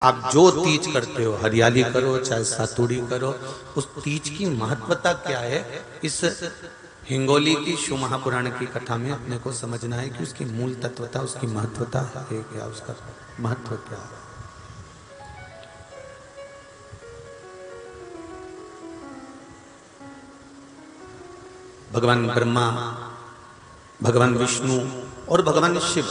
आप जो तीज करते हो, हरियाली करो चाहे सातुड़ी करो, उस तीज की महत्वता क्या है, इस हिंगोली की शिव महापुराण की कथा में अपने को समझना है कि उसकी मूल तत्वता, उसकी महत्वता है क्या, उसका महत्व क्या है। भगवान ब्रह्मा, भगवान विष्णु और भगवान शिव,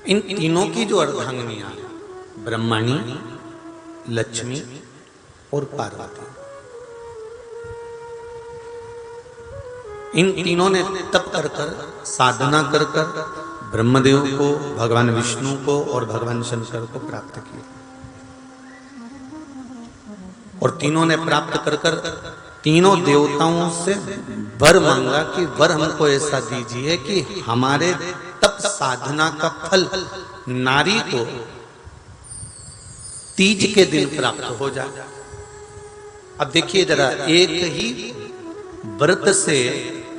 इन तीनों की जो अर्धांगिनियां हैं, ब्रह्मणी, लक्ष्मी और पार्वती, इन तीनों ने तप कर कर, साधना कर कर ब्रह्मदेव को, भगवान विष्णु को और भगवान शंकर को प्राप्त किया। और तीनों ने प्राप्त कर कर तीनों देवताओं से वर मांगा कि वर हमको ऐसा दीजिए कि हमारे तप साधना का फल नारी को तीज के दिन प्राप्त हो जाए। अब देखिए जरा, एक ही व्रत से,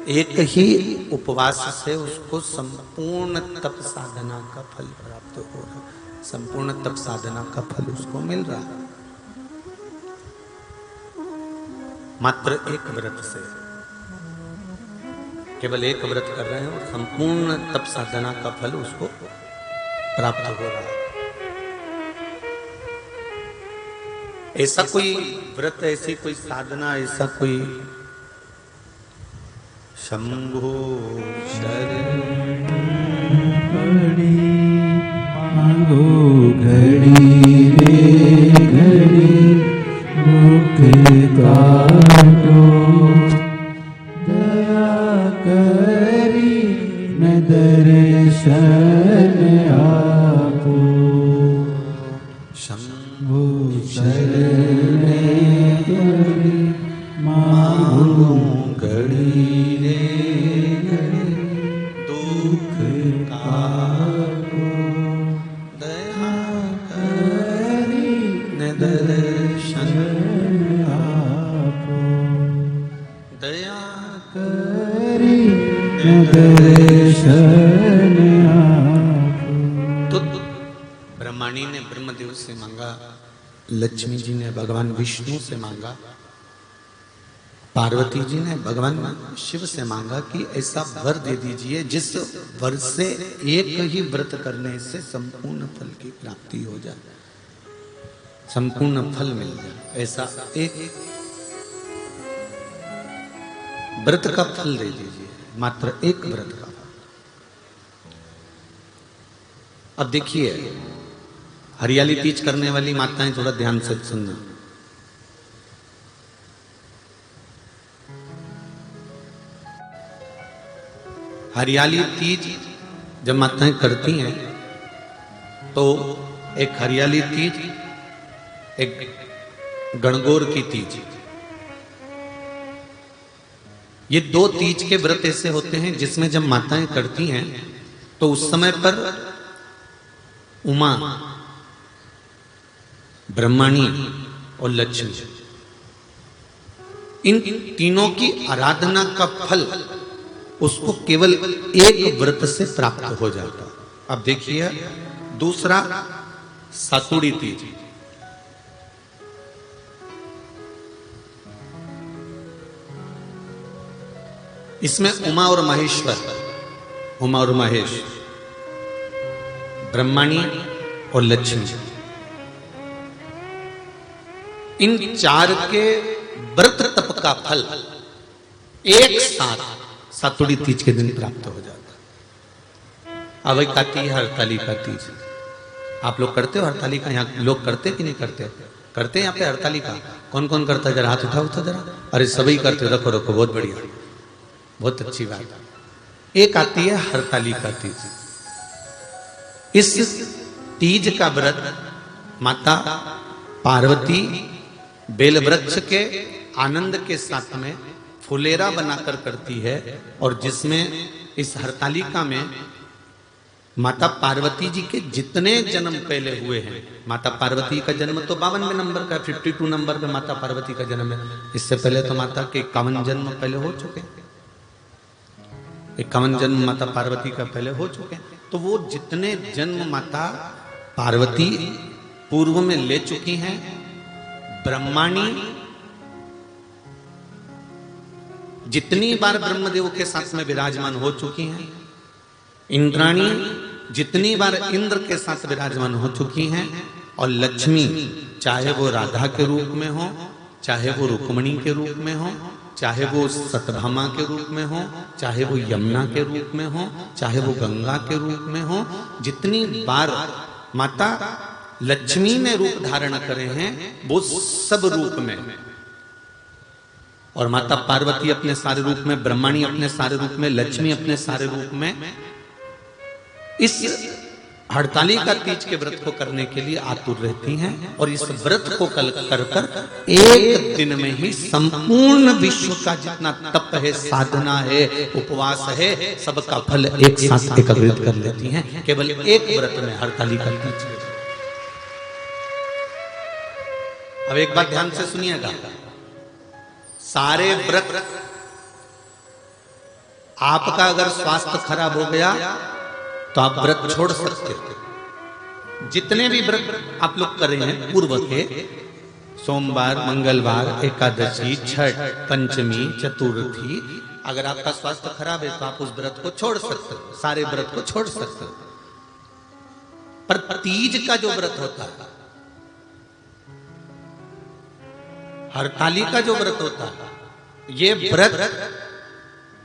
एक ही उपवास से उसको संपूर्ण तप साधना का फल प्राप्त हो रहा है, संपूर्ण तप साधना का फल उसको मिल रहा है, मात्र एक व्रत से। केवल एक व्रत कर रहे हैं और संपूर्ण तप साधना का फल उसको प्राप्त हो रहा है। ऐसा कोई व्रत, ऐसी कोई साधना, ऐसा कोई शंभो शरण मांगो घड़ी रे घड़ी मुख काटो, दया करी न दर्शन आपो, शंभो शरण घड़ी मांगो घड़ी रे घड़ी दुख काटो, दया करी न दर्शन आपो, दया करी न दर्शन आपो। तो ब्रह्मणी ने ब्रह्मदेव से मांगा, लक्ष्मी जी ने भगवान विष्णु से मांगा, पार्वती जी ने भगवान शिव से मांगा कि ऐसा वर दे दीजिए जिस वर से एक ही व्रत करने से संपूर्ण फल की प्राप्ति हो जाए, संपूर्ण फल मिल जाए, ऐसा एक व्रत का फल दे दीजिए, मात्र एक व्रत का। अब देखिए, हरियाली तीज करने वाली माताएं थोड़ा ध्यान से सुनना। हरियाली तीज जब माताएं करती हैं तो एक हरियाली तीज, एक गणगौर की तीज, ये दो तीज के व्रत ऐसे होते हैं जिसमें जब माताएं करती हैं तो उस समय पर उमा, ब्रह्मणी और लक्ष्मी, इन तीनों की आराधना का फल उसको केवल एक व्रत से प्राप्त हो जाता। अब देखिए दूसरा सातुड़ी तीज, इसमें उमा और महेश्वर, उमा और महेश, ब्रह्मणी और लक्ष्मी, इन चार के व्रत तप का फल एक साथ सातुड़ी तीज के दिन प्राप्त हो जाता। अब एक आती है हरतालिका तीज। आप लोग करते हो हरतालिका? यहाँ लोग करते कि नहीं करते? करते हैं यहाँ पे हरतालिका? कौन कौन करता है? जरा हाथ उठाओ तो जरा। अरे सभी करते हो, रखो रखो, बहुत बढ़िया, बहुत अच्छी बात। एक आती है हरतालिका तीज। इस तीज का व्रत माता पार्वती बेल वृक्ष के आनंद के साथ में फुलेरा बनाकर करती है, और जिसमें इस हरतालिका में माता पार्वती जी के जितने जन्म पहले हुए हैं, माता पार्वती का जन्म तो 52वें नंबर का, 52 नंबर पे माता पार्वती का जन्म है। इससे पहले तो माता के 51 जन्म पहले हो चुके हैं, 51 जन्म माता पार्वती का पहले हो चुके हैं। तो वो जितने जन्म माता पार्वती पूर्व में ले चुकी हैं, ब्रह्माणी जितनी बार ब्रह्मदेव के साथ में विराजमान हो चुकी हैं, इंद्राणी जितनी बार इंद्र के साथ विराजमान हो चुकी हैं, और लक्ष्मी चाहे वो राधा के रूप में हो, चाहे वो रुक्मणी के रूप में हो, चाहे वो सतभामा के रूप में हो, चाहे वो यमुना के रूप में हो, चाहे वो गंगा के रूप में हो, जितनी बार माता लक्ष्मी ने रूप धारण करे हैं वो सब रूप में, और माता पार्वती अपने सारे रूप में, ब्रह्माणी अपने सारे रूप में, लक्ष्मी अपने सारे रूप में इस हड़तालिका तीज के व्रत को करने के लिए आतुर रहती हैं। और इस व्रत को कल कर कर एक दिन में ही संपूर्ण विश्व का जितना तप है, साधना है, उपवास है, सबका फल एक साथ एकत्रित कर लेती हैं केवल एक व्रत में, हड़तालिका तीज। अब एक बात ध्यान से सुनिएगा, सारे व्रत आपका अगर स्वास्थ्य खराब हो गया तो आप व्रत छोड़ सकते हो। जितने भी व्रत आप लोग कर रहे हैं पूर्व के, सोमवार, मंगलवार, एकादशी, छठ, पंचमी, चतुर्थी, अगर आपका स्वास्थ्य खराब है तो आप उस व्रत को छोड़ सकते हो, सारे व्रत को छोड़ सकते हो। पर तीज का जो व्रत होता है, हड़तालिका जो व्रत होता है, ये व्रत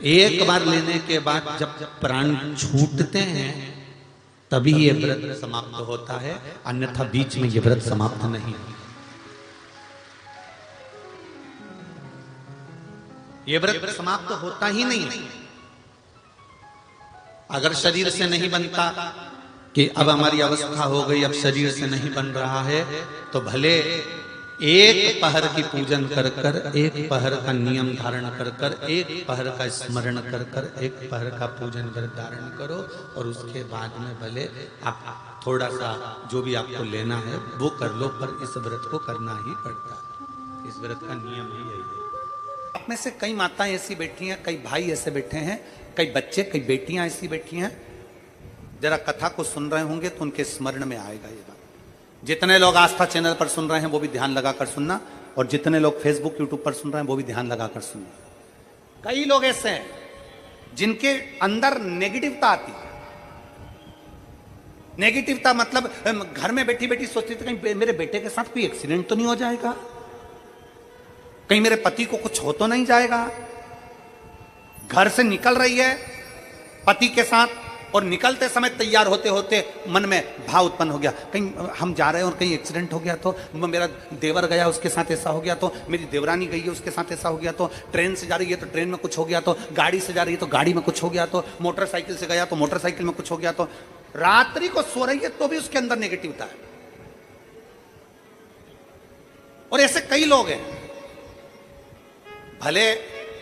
एक बार लेने के बाद जब प्राण छूटते हैं तभी ये व्रत समाप्त होता है, अन्यथा बीच में ये व्रत समाप्त नहीं। ये व्रत समाप्त होता ही नहीं। अगर शरीर से नहीं बनता कि अब हमारी अवस्था हो गई, अब शरीर से नहीं बन रहा है, तो भले एक पहर की पूजन कर कर, एक पहर का नियम धारण कर कर, एक पहर का स्मरण कर कर, एक पहर का पूजन व्रत धारण करो, और उसके बाद में भले आप थोड़ा सा जो भी आपको लेना है वो कर लो, पर इस व्रत को करना ही पड़ता है। इस व्रत का नियम ही यही है। आप में से कई माताएं ऐसी बैठी हैं, कई भाई ऐसे बैठे हैं, कई बच्चे, कई बेटियां ऐसी बैठी हैं, जरा कथा को सुन रहे होंगे तो उनके स्मरण में आएगा ये बात। जितने लोग आस्था चैनल पर सुन रहे हैं वो भी ध्यान लगाकर सुनना, और जितने लोग फेसबुक यूट्यूब पर सुन रहे हैं वो भी ध्यान लगाकर सुनना। कई लोग ऐसे हैं जिनके अंदर नेगेटिवता आती है। नेगेटिवता मतलब घर में बैठी बैठी सोचती थी कहीं मेरे बेटे के साथ कोई एक्सीडेंट तो नहीं हो जाएगा, कहीं मेरे पति को कुछ हो तो नहीं जाएगा। घर से निकल रही है पति के साथ, और निकलते समय तैयार होते होते मन में भाव उत्पन्न हो गया, कहीं हम जा रहे हैं और कहीं एक्सीडेंट हो गया तो, मेरा देवर गया उसके साथ ऐसा हो गया तो, मेरी देवरानी गई है उसके साथ ऐसा हो गया तो, ट्रेन से जा रही है तो ट्रेन में कुछ हो गया तो, गाड़ी से जा रही है तो गाड़ी में कुछ हो गया तो, मोटरसाइकिल से गया तो मोटरसाइकिल में कुछ हो गया तो, रात्रि को सो रही है तो भी उसके अंदर नेगेटिवता है। और ऐसे कई लोग हैं, भले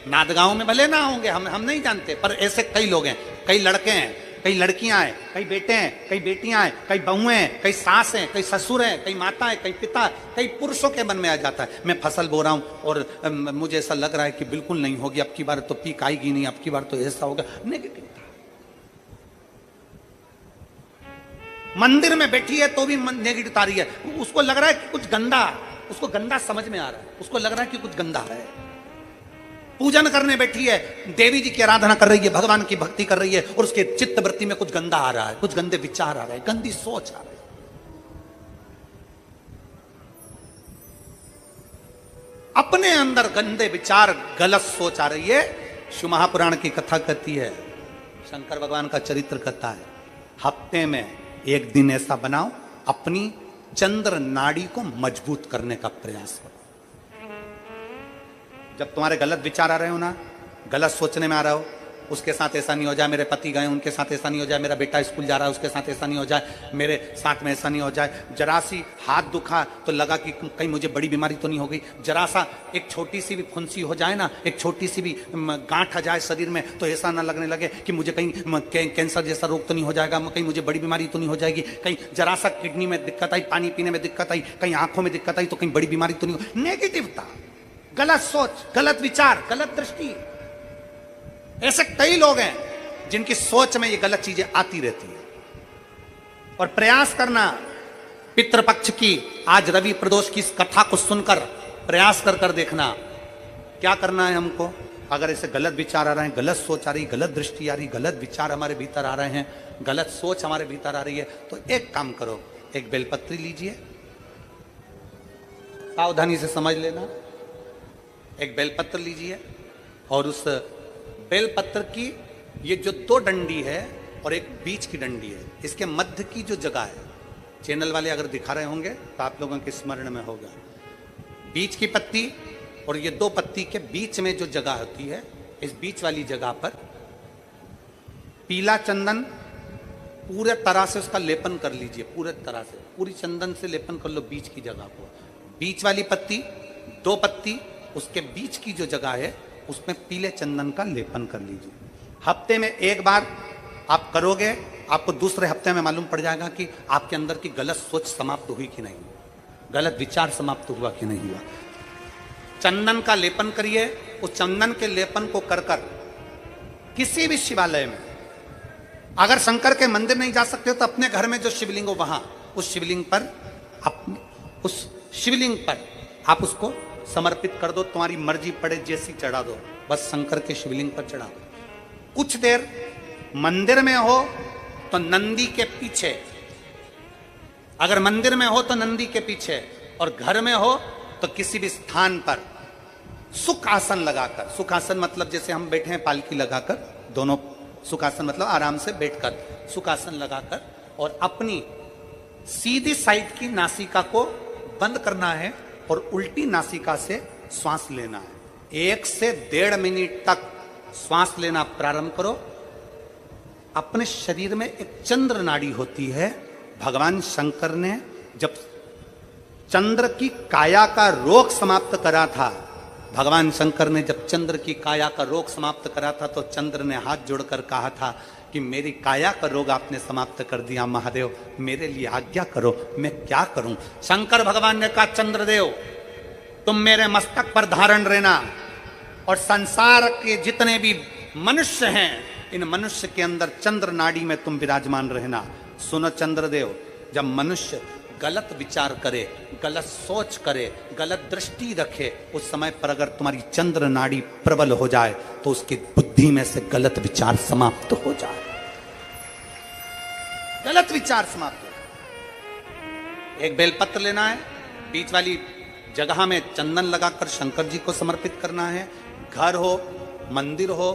नादगांव में भले ना होंगे, हम नहीं जानते, पर ऐसे कई लोग हैं। कई लड़के हैं, कई लड़कियां हैं, कई बेटे हैं, कई बेटियां हैं, कई बहुएं हैं, कई सास हैं, कई ससुर हैं, कई माता है, कई पिता, कई पुरुषों के मन में आ जाता है मैं फसल बो रहा हूं और मुझे ऐसा लग रहा है कि बिल्कुल नहीं होगी, अब की बार तो पीक आएगी नहीं, अब की बार तो ऐसा होगा। नेगेटिव था। मंदिर में बैठी है तो भी नेगेटिव आ रही है, उसको लग रहा है कि कुछ गंदा, उसको गंदा समझ में आ रहा है, उसको लग रहा है कि कुछ गंदा है। पूजन करने बैठी है, देवी जी की आराधना कर रही है, भगवान की भक्ति कर रही है, और उसके चित्त वृत्ति में कुछ गंदा आ रहा है, कुछ गंदे विचार आ रहे हैं, गंदी सोच आ रही है। अपने अंदर गंदे विचार, गलत सोच आ रही है। शिव महापुराण की कथा कहती है, शंकर भगवान का चरित्र कहता है, हफ्ते में एक दिन ऐसा बनाओ अपनी चंद्र नाड़ी को मजबूत करने का प्रयास करो। जब तुम्हारे गलत विचार आ रहे हो ना, गलत सोचने में आ रहा हो, उसके साथ ऐसा नहीं हो जाए, मेरे पति गए उनके साथ ऐसा नहीं हो जाए, मेरा बेटा स्कूल जा रहा है उसके साथ ऐसा नहीं हो जाए, मेरे साथ में ऐसा नहीं हो जाए, जरा सी हाथ दुखा तो लगा कि कहीं मुझे बड़ी बीमारी तो नहीं हो गई, जरा सा एक छोटी सी भी फुंसी हो जाए ना, एक छोटी सी भी गांठ आ जाए शरीर में तो ऐसा ना लगने लगे कि मुझे कहीं कैंसर जैसा रोग तो नहीं हो जाएगा, कहीं मुझे बड़ी बीमारी तो नहीं हो जाएगी, कहीं जरा सा किडनी में दिक्कत आई, पानी पीने में दिक्कत आई, कहीं आंखों में दिक्कत आई तो कहीं बड़ी बीमारी तो नहीं हो। नेगेटिवता, गलत सोच, गलत विचार, गलत दृष्टि। ऐसे कई लोग हैं जिनकी सोच में ये गलत चीजें आती रहती है। और प्रयास करना पितृपक्ष की आज रवि प्रदोष की इस कथा को सुनकर प्रयास कर कर देखना क्या करना है हमको। अगर ऐसे गलत विचार आ रहे हैं, गलत सोच आ रही, गलत दृष्टि आ रही, गलत विचार हमारे भीतर आ रहे हैं, गलत सोच हमारे भीतर आ रही है, तो एक काम करो, एक बेलपत्री लीजिए, सावधानी से समझ लेना। एक बेलपत्र लीजिए और उस बेलपत्र की ये जो दो डंडी है और एक बीच की डंडी है, इसके मध्य की जो जगह है, चैनल वाले अगर दिखा रहे होंगे तो आप लोगों के स्मरण में होगा, बीच की पत्ती और ये दो पत्ती के बीच में जो जगह होती है, इस बीच वाली जगह पर पीला चंदन पूरे तरह से उसका लेपन कर लीजिए, पूरे तरह से पूरी चंदन से लेपन कर लो बीच की जगह को। बीच वाली पत्ती, दो पत्ती, उसके बीच की जो जगह है उसमें पीले चंदन का लेपन कर लीजिए। हफ्ते में एक बार आप करोगे, आपको दूसरे हफ्ते में मालूम पड़ जाएगा कि आपके अंदर की गलत सोच समाप्त हुई कि नहीं, गलत विचार समाप्त हुआ कि नहीं हुआ। चंदन का लेपन करिए। उस चंदन के लेपन को कर कर किसी भी शिवालय में, अगर शंकर के मंदिर नहीं जा सकते हो तो अपने घर में जो शिवलिंग हो वहां उस शिवलिंग पर आप उसको समर्पित कर दो। तुम्हारी मर्जी पड़े जैसी चढ़ा दो, बस शंकर के शिवलिंग पर चढ़ा दो। कुछ देर मंदिर में हो तो नंदी के पीछे, अगर मंदिर में हो तो नंदी के पीछे, और घर में हो तो किसी भी स्थान पर सुख आसन लगाकर, सुख आसन मतलब जैसे हम बैठे हैं पालकी लगाकर, दोनों सुखासन मतलब आराम से बैठकर सुखासन लगाकर, और अपनी सीधी साइड की नासिका को बंद करना है और उल्टी नासिका से श्वास लेना है। 1 से 1.5 मिनट तक श्वास लेना प्रारंभ करो। अपने शरीर में एक चंद्र नाड़ी होती है। भगवान शंकर ने जब चंद्र की काया का रोग समाप्त करा था, भगवान शंकर ने जब चंद्र की काया का रोग समाप्त करा था तो चंद्र ने हाथ जोड़कर कहा था कि मेरी काया का रोग आपने समाप्त कर दिया महादेव, मेरे लिए आज्ञा करो, मैं क्या करूं। शंकर भगवान ने कहा चंद्रदेव तुम मेरे मस्तक पर धारण रहना, और संसार के जितने भी मनुष्य हैं इन मनुष्य के अंदर चंद्र नाड़ी में तुम विराजमान रहना। सुनो चंद्रदेव, जब मनुष्य गलत विचार करे, गलत सोच करे, गलत दृष्टि रखे, उस समय पर अगर तुम्हारी चंद्र नाड़ी प्रबल हो जाए तो उसकी बुद्धि में से गलत विचार समाप्त हो जाए, गलत विचार समाप्त हो। एक बेलपत्र लेना है, बीच वाली जगह में चंदन लगाकर शंकर जी को समर्पित करना है। घर हो, मंदिर हो,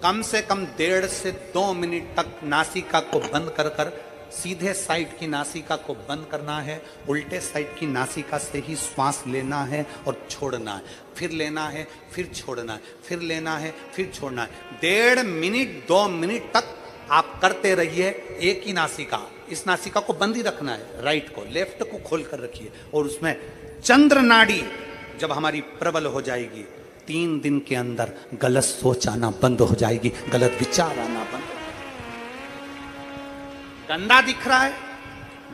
कम से कम 1.5 से 2 मिनट तक नासिका को बंद कर कर सीधे साइड की नासिका को बंद करना है, उल्टे साइड की नासिका से ही श्वास लेना है और छोड़ना है, फिर लेना है, फिर छोड़ना है, फिर लेना है, फिर छोड़ना है। 1.5 मिनट 2 मिनट तक आप करते रहिए। एक ही नासिका, इस नासिका को बंद ही रखना है, राइट को, लेफ्ट को खोल कर रखिए, और उसमें चंद्र नाड़ी जब हमारी प्रबल हो जाएगी, 3 दिन के अंदर गलत सोच आना बंद हो जाएगी, गलत विचार आना बंद हो जाएगी। गंदा दिख रहा है,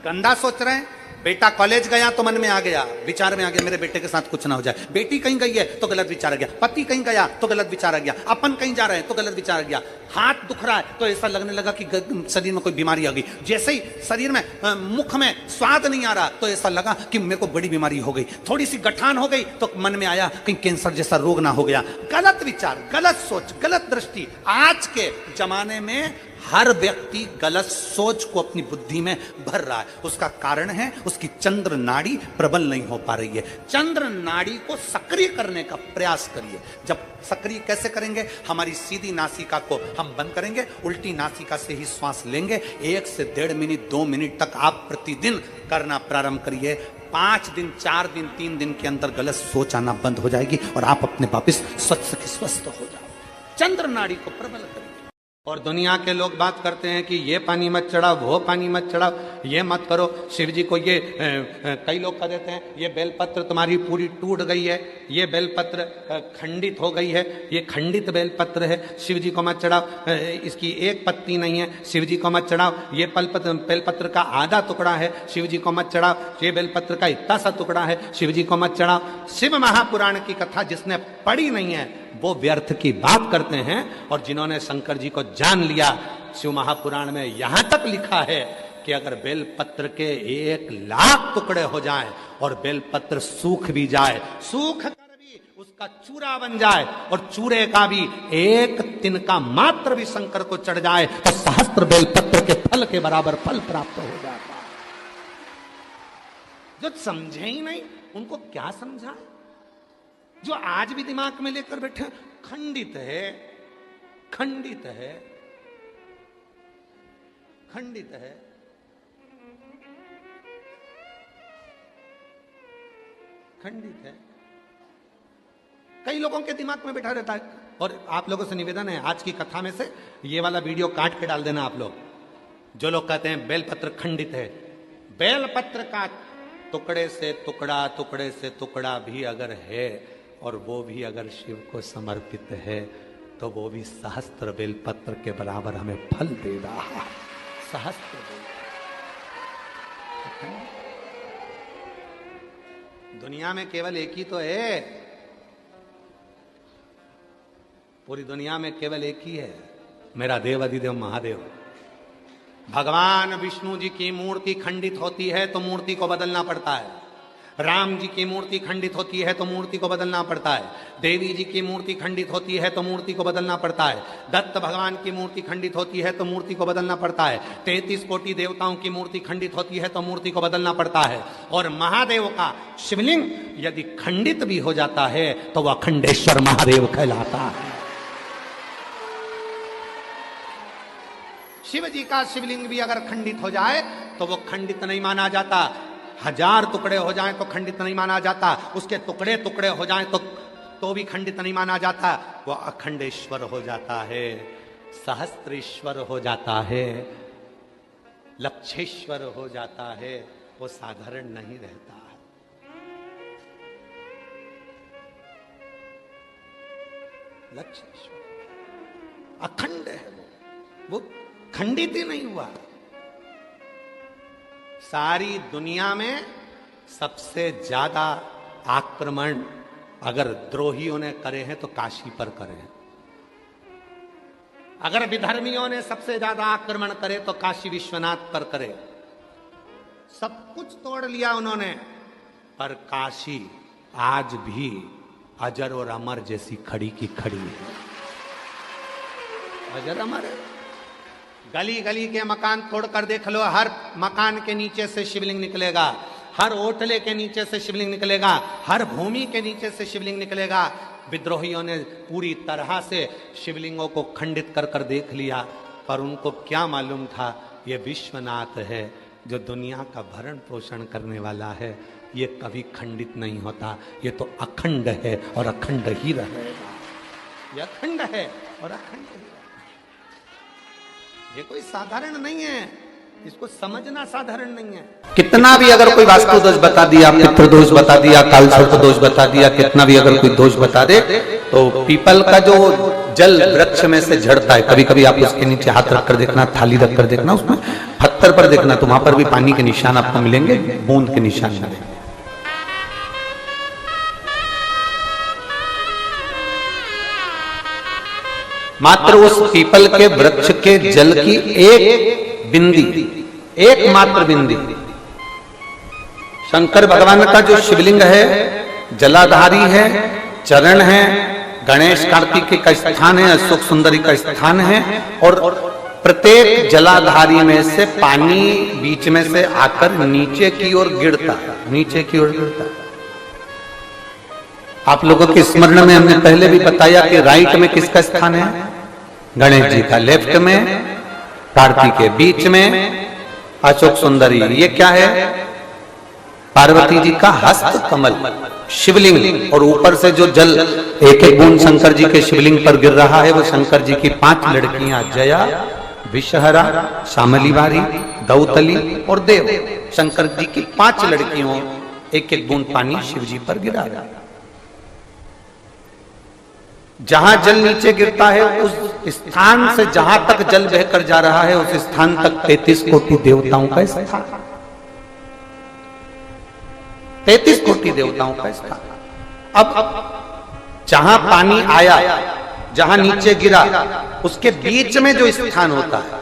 गंदा सोच रहे हैं, बेटा कॉलेज गया तो मन में आ गया, विचार में आ गया मेरे बेटे के साथ कुछ ना हो जाए, बेटी कहीं गई है तो गलत विचार आ गया, पति कहीं गया तो गलत विचार आ गया, अपन कहीं जा रहे हैं तो गलत विचार आ गया, हाथ दुख रहा है तो ऐसा लगने लगा कि शरीर में कोई बीमारी आ गई, जैसे ही शरीर में मुख में स्वाद नहीं आ रहा तो ऐसा लगा कि मेरे को बड़ी बीमारी हो गई, थोड़ी सी गठान हो गई तो मन में आया कहीं कैंसर जैसा रोग ना हो गया। गलत विचार, गलत सोच, गलत दृष्टि। आज के जमाने में हर व्यक्ति गलत सोच को अपनी बुद्धि में भर रहा है। उसका कारण है उसकी चंद्र नाड़ी प्रबल नहीं हो पा रही है। चंद्र नाड़ी को सक्रिय करने का प्रयास करिए। जब सक्रिय कैसे करेंगे? हमारी सीधी नासिका को हम बंद करेंगे, उल्टी नासिका से ही श्वास लेंगे। 1 से 1.5 मिनट 2 मिनट तक आप प्रतिदिन करना प्रारंभ करिए। 5 दिन 4 दिन 3 दिन के अंदर गलत सोच आना बंद हो जाएगी और आप अपने वापिस स्वस्थ हो जाओ। चंद्र नाड़ी को प्रबल करिए। और दुनिया के लोग बात करते हैं कि ये पानी मत चढ़ाओ, वो पानी मत चढ़ाओ, ये मत करो। शिव जी को ये कई लोग कह देते हैं ये बेलपत्र तुम्हारी पूरी टूट गई है, ये बेलपत्र खंडित हो गई है, ये खंडित बेलपत्र है, शिव जी को मत चढ़ाओ, इसकी एक पत्ती नहीं है, शिव जी को मत चढ़ाओ, ये बेलपत्र का आधा टुकड़ा है, शिव जी को मत चढ़ाओ, ये बेलपत्र का इतना सा टुकड़ा है, शिव जी को मत चढ़ाओ। शिव महापुराण की कथा जिसने पढ़ी नहीं है वो व्यर्थ की बात करते हैं। और जिन्होंने शंकर जी को जान लिया, शिव महापुराण में यहां तक लिखा है कि अगर बेलपत्र के 1,00,000 टुकड़े हो जाएं और बेलपत्र सूख भी जाए, सूख कर भी उसका चूरा बन जाए और चूरे का भी एक तिनका मात्र भी शंकर को चढ़ जाए तो सहस्त्र बेलपत्र के फल के बराबर फल प्राप्त हो जाता है। जो समझे ही नहीं उनको क्या समझा? जो आज भी दिमाग में लेकर बैठे खंडित है, खंडित है, खंडित है। खंडित है। कई लोगों के दिमाग में बैठा रहता है। और आप लोगों से निवेदन है, आज की कथा में से ये वाला वीडियो काट के डाल देना आप लोग। जो लोग कहते हैं बेलपत्र खंडित है, बेलपत्र का टुकड़े से टुकड़ा, टुकड़े से टुकड़ा भी अगर है और वो भी अगर शिव को समर्पित है तो वो भी सहस्त्र बेलपत्र के बराबर हमें फल दे रहा है। सहस्त्र दुनिया में केवल एक ही तो है, पूरी दुनिया में केवल एक ही है, मेरा देव अधिदेव महादेव। भगवान विष्णु जी की मूर्ति खंडित होती है तो मूर्ति को बदलना पड़ता है। राम जी की मूर्ति खंडित होती है तो मूर्ति को बदलना पड़ता है। देवी जी की मूर्ति खंडित होती है तो मूर्ति को बदलना पड़ता है। दत्त भगवान की मूर्ति खंडित होती है तो मूर्ति को बदलना पड़ता है। 33 कोटि देवताओं की मूर्ति खंडित होती है तो मूर्ति को बदलना पड़ता है। और महादेव का शिवलिंग यदि खंडित भी हो जाता है तो वह अखंडेश्वर महादेव कहलाता है। शिव जी का शिवलिंग भी अगर खंडित हो जाए तो वो खंडित नहीं माना जाता। 1000 टुकड़े हो जाएं तो खंडित नहीं माना जाता। उसके टुकड़े टुकड़े हो जाएं तो भी खंडित नहीं माना जाता। वो अखंडेश्वर हो जाता है, सहस्त्रेश्वर हो जाता है, लक्षेश्वर हो जाता है। वो साधारण नहीं रहता है। लक्षेश्वर अखंड है, वो खंडित ही नहीं हुआ। सारी दुनिया में सबसे ज्यादा आक्रमण अगर द्रोहियों ने करे हैं तो काशी पर करे हैं। अगर विधर्मियों ने सबसे ज्यादा आक्रमण करे तो काशी विश्वनाथ पर करे। सब कुछ तोड़ लिया उन्होंने, पर काशी आज भी अजर और अमर जैसी खड़ी की खड़ी है। अजर अमर है। गली गली के मकान तोड़कर देख लो, हर मकान के नीचे से शिवलिंग निकलेगा, हर ओटले के नीचे से शिवलिंग निकलेगा, हर भूमि के नीचे से शिवलिंग निकलेगा। विद्रोहियों ने पूरी तरह से शिवलिंगों को खंडित कर कर देख लिया, पर उनको क्या मालूम था ये विश्वनाथ है जो दुनिया का भरण पोषण करने वाला है। ये कभी खंडित नहीं होता, ये तो अखंड है और अखंड ही रहेगा। ये अखंड है और अखंड ही रहेगा। ये कोई साधारण नहीं है, इसको समझना साधारण नहीं है। कितना भी अगर कोई वास्तु दोष बता दिया, पितृ दोष बता दिया, कालसर्प दोष बता दिया, कितना भी अगर कोई दोष बता दे तो पीपल का जो जल वृक्ष में से झड़ता है, कभी कभी आप उसके नीचे हाथ रखकर देखना, थाली रखकर देखना, उसमें पत्थर पर देखना तो वहां पर भी पानी के निशान आपको मिलेंगे, बूंद के निशान मिलेंगे। मात्र उस पीपल के वृक्ष के जल की एक बिंदी, एकमात्र बिंदी, शंकर भगवान का जो शिवलिंग है जलाधारी है, चरण है, गणेश कार्तिक का स्थान है, अशोक सुंदरी का स्थान है, और प्रत्येक जलाधारी में से पानी बीच में से आकर नीचे की ओर गिरता है, नीचे की ओर गिरता है। आप लोगों के स्मरण में हमने पहले भी बताया कि राइट में किसका स्थान है? गणेश जी का, लेफ्ट में कार्तिक के, बीच में अशोक सुंदरी। ये क्या है? पार्वती जी का हस्त कमल शिवलिंग, और ऊपर से जो जल एक एक बूंद शंकर जी के शिवलिंग पर गिर रहा है वो शंकर जी की 5 लड़कियां, जया, विषहरा, शामलीवारी, दौतली और देव। शंकर जी की 5 लड़कियों, एक एक बूंद पानी शिव जी पर गिरा रहा है। जहां जल नीचे गिरता है उस स्थान से जहां तक जल बहकर जा रहा है उस स्थान तक 33 कोटि देवताओं का स्थान, 33 कोटि देवताओं का स्थान। अब जहां पानी आया, जहां नीचे गिरा, उसके बीच में जो स्थान होता है,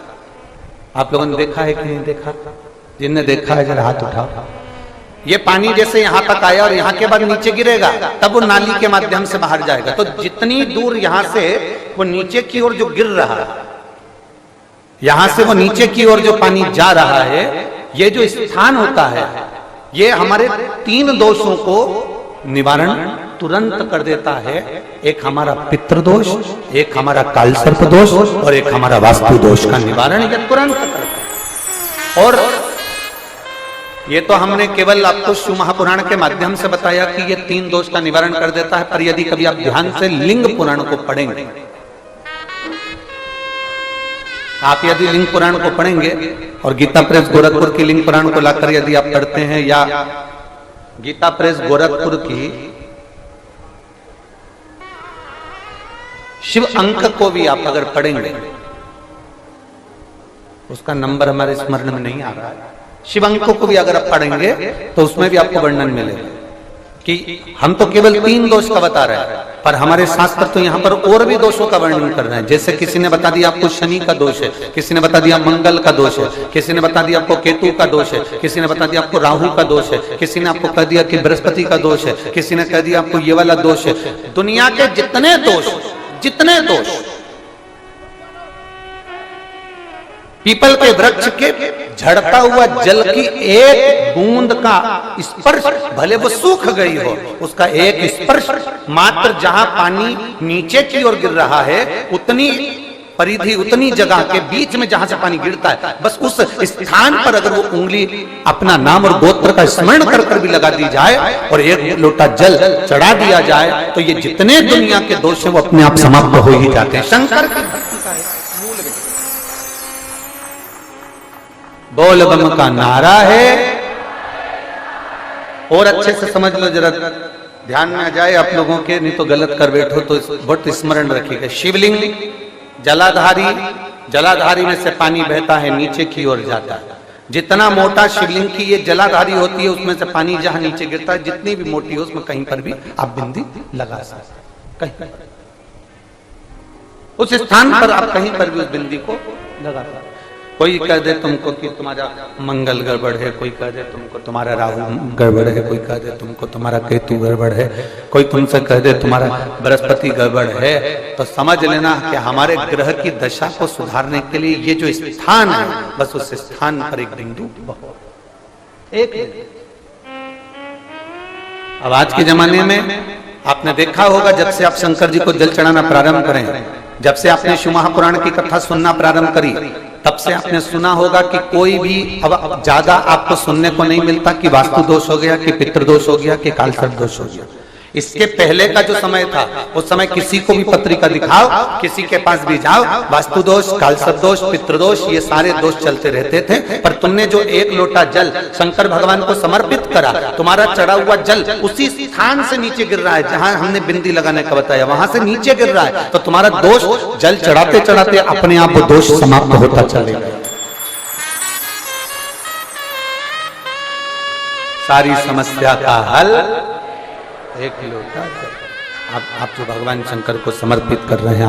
आप लोगों ने देखा है कि नहीं देखा? जिनने देखा है जरा हाथ उठाओ। ये पानी जैसे यहां तक आया और यहां के बाद नीचे गिरेगा, तब वो नाली के माध्यम से बाहर जाएगा। तो जितनी दूर यहां से वो नीचे की ओर जो गिर रहा है, यहां से वो नीचे की ओर जो पानी जा रहा है, ये जो स्थान होता है, ये हमारे 3 दोषों को निवारण तुरंत कर देता है। एक हमारा पितृदोष, एक हमारा कालसर्प दोष और एक हमारा वास्तु दोष का निवारण ये तुरंत करता है। और ये तो हमने केवल आपको शिव महापुराण के माध्यम से बताया कि ये 3 दोष का निवारण कर देता है, पर यदि कभी आप ध्यान से लिंग पुराण को पढ़ेंगे, आप यदि लिंग पुराण को पढ़ेंगे और गीता प्रेस गोरखपुर की लिंग पुराण को लाकर यदि आप पढ़ते हैं, या गीता प्रेस गोरखपुर की शिव अंक को भी आप अगर पढ़ेंगे, उसका नंबर हमारे स्मरण में नहीं आ रहा है, शिव अंकों को भी अगर आप पढ़ेंगे तो उसमें भी आपको वर्णन मिलेगा कि हम तो केवल 3 दोष का बता रहे हैं, पर हमारे शास्त्र तो यहाँ पर और भी दोषों का वर्णन कर रहे हैं। जैसे किसी ने बता दिया आपको शनि का दोष है, किसी ने बता दिया मंगल का दोष है, किसी ने बता दिया आपको केतु का दोष है, किसी ने बता दिया आपको राहु का दोष है, किसी ने आपको कह दिया कि बृहस्पति का दोष है, किसी ने कह दिया आपको ये वाला दोष है। दुनिया के जितने दोष, पीपल के वृक्ष के झड़ता हुआ जल की एक बूंद का स्पर्श, भले वो सूख गई हो, उसका एक स्पर्श मात्र जहां पानी नीचे की ओर गिर रहा है, उतनी परिधि, उतनी जगह के बीच में जहां से पानी गिरता है, बस उस स्थान पर अगर वो उंगली अपना नाम और गोत्र का स्मरण कर कर भी लगा दी जाए और एक लोटा जल चढ़ा दिया जाए, तो ये जितने दुनिया के दोष हैं वो अपने आप समाप्त हो ही जाते हैं। शंकर की भक्ति का मूल बोल बम का नारा है। और अच्छे से समझ लो, जरा ध्यान में आ जाए आप लोगों के, नहीं तो गलत कर बैठो तो बहुत स्मरण रखिएगा। शिवलिंग जलाधारी में से पानी बहता है, नीचे की ओर जाता है। जितना मोटा शिवलिंग की ये जलाधारी होती है, उसमें से पानी जहां नीचे गिरता है, जितनी भी मोटी हो, उसमें कहीं पर भी आप बिंदी लगा सकते, कहीं पर उस स्थान पर आप कहीं पर भी उस बिंदी को लगा सकते। कोई कह दे तुमको कि तुम्हारा मंगल गड़बड़ है, कोई कह दे तुमको तुम्हारा राहु गड़बड़ है, कोई कह दे तुमको तुम्हारा केतु गड़बड़ है, कोई तुमसे कह दे तुम्हारा बृहस्पति गड़बड़ है, तो समझ लेना कि हमारे ग्रह की दशा को सुधारने के लिए ये जो स्थान है, बस उस स्थान पर एक बिंदु एक। अब आज के जमाने में आपने देखा होगा, जब से आप शंकर जी को जल चढ़ाना प्रारंभ करें, जब से आपने शिव महापुराण की कथा सुनना प्रारंभ करी, तब से आपने सुना होगा कि कोई भी अब ज्यादा आपको सुनने को नहीं मिलता कि वास्तु दोष हो गया, कि पितृदोष हो गया, कि कालसर्प दोष हो गया। इसके पहले का जो समय था, उस समय किसी को भी पत्रिका दिखाओ, किसी के पास भी जाओ, वास्तु दोष, कालसर्प दोष, पितृदोष, ये सारे दोष चलते रहते थे। पर तुमने जो एक लोटा जल शंकर भगवान को समर्पित करा, तुम्हारा चढ़ा हुआ जल उसी स्थान से नीचे गिर रहा है जहां हमने बिंदी लगाने का बताया, वहां से नीचे गिर रहा है, तो तुम्हारा दोष जल चढ़ाते चढ़ाते अपने आप वो दोष समाप्त होता चलेगा। सारी समस्या का हल एक लोटा। आप जो भगवान शंकर को समर्पित कर रहे हैं,